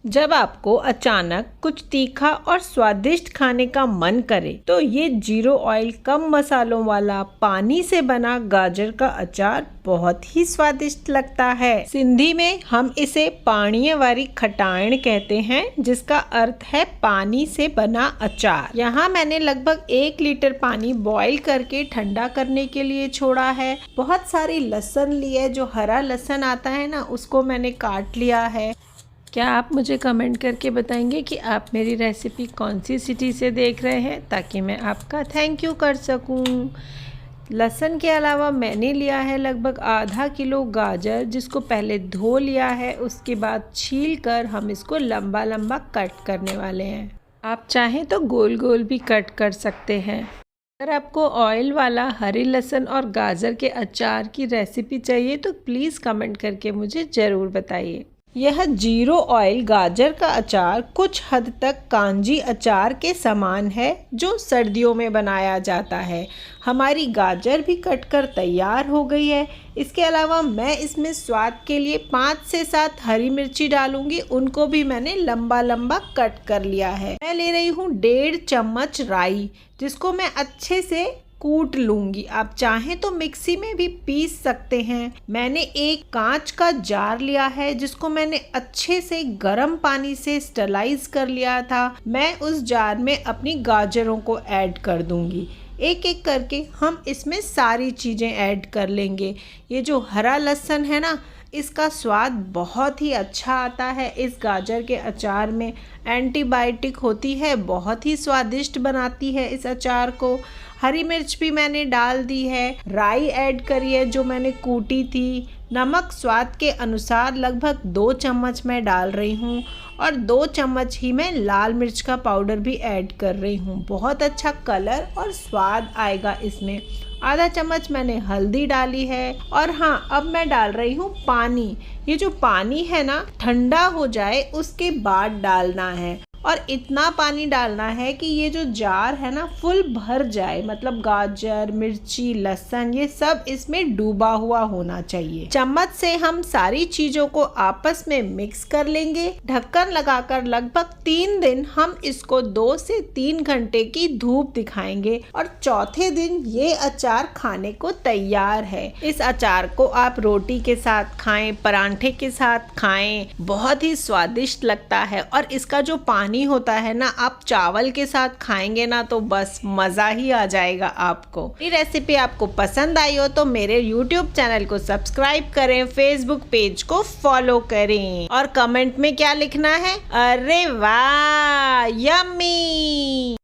जब आपको अचानक कुछ तीखा और स्वादिष्ट खाने का मन करे तो ये 0 ऑयल कम मसालों वाला पानी से बना गाजर का अचार बहुत ही स्वादिष्ट लगता है। सिंधी में हम इसे पाणीअ वारी खटाइण कहते हैं, जिसका अर्थ है पानी से बना अचार। यहाँ मैंने लगभग 1 लीटर पानी बॉईल करके ठंडा करने के लिए छोड़ा है। बहुत सारी लहसुन ली है, जो हरा लहसुन आता है ना, उसको मैंने काट लिया है। क्या आप मुझे कमेंट करके बताएंगे कि आप मेरी रेसिपी कौन सी सिटी से देख रहे हैं, ताकि मैं आपका थैंक यू कर सकूं। लहसुन के अलावा मैंने लिया है लगभग आधा किलो गाजर, जिसको पहले धो लिया है, उसके बाद छील कर हम इसको लंबा लंबा कट करने वाले हैं। आप चाहें तो गोल गोल भी कट कर सकते हैं। अगर आपको ऑयल वाला हरी लहसुन और गाजर के अचार की रेसिपी चाहिए तो प्लीज़ कमेंट करके मुझे ज़रूर बताइए। यह 0 ऑयल गाजर का अचार कुछ हद तक कांजी अचार के समान है, जो सर्दियों में बनाया जाता है। हमारी गाजर भी कटकर तैयार हो गई है। इसके अलावा मैं इसमें स्वाद के लिए 5 से 7 हरी मिर्ची डालूंगी, उनको भी मैंने लंबा लंबा कट कर लिया है। मैं ले रही हूँ 1.5 चम्मच राई, जिसको मैं अच्छे से कूट लूंगी। आप चाहें तो मिक्सी में भी पीस सकते हैं। मैंने एक कांच का जार लिया है, जिसको मैंने अच्छे से गर्म पानी से स्टरलाइज कर लिया था। मैं उस जार में अपनी गाजरों को ऐड कर दूंगी। एक एक करके हम इसमें सारी चीज़ें ऐड कर लेंगे। ये जो हरा लहसुन है ना, इसका स्वाद बहुत ही अच्छा आता है। इस गाजर के अचार में एंटीबायोटिक होती है, बहुत ही स्वादिष्ट बनाती है इस अचार को। हरी मिर्च भी मैंने डाल दी है, राई ऐड करी है जो मैंने कूटी थी। नमक स्वाद के अनुसार लगभग 2 चम्मच मैं डाल रही हूँ, और 2 चम्मच ही मैं लाल मिर्च का पाउडर भी ऐड कर रही हूँ। बहुत अच्छा कलर और स्वाद आएगा इसमें। आधा चम्मच मैंने हल्दी डाली है, और हाँ, अब मैं डाल रही हूँ पानी। ये जो पानी है ना, ठंडा हो जाए उसके बाद डालना है, और इतना पानी डालना है कि ये जो जार है ना फुल भर जाए। मतलब गाजर, मिर्ची, लहसुन, ये सब इसमें डूबा हुआ होना चाहिए। चम्मच से हम सारी चीजों को आपस में मिक्स कर लेंगे। ढक्कन लगाकर लगभग 3 दिन हम इसको 2 से 3 घंटे की धूप दिखाएंगे, और चौथे दिन ये अचार खाने को तैयार है। इस अचार को आप रोटी के साथ खाएं, परांठे के साथ खाएं, बहुत ही स्वादिष्ट लगता है। और इसका जो पानी होता है ना, आप चावल के साथ खाएंगे ना तो बस मज़ा ही आ जाएगा आपको। ये रेसिपी आपको पसंद आई हो तो मेरे YouTube चैनल को सब्सक्राइब करें, Facebook पेज को फॉलो करें, और कमेंट में क्या लिखना है? अरे वाह, यम्मी।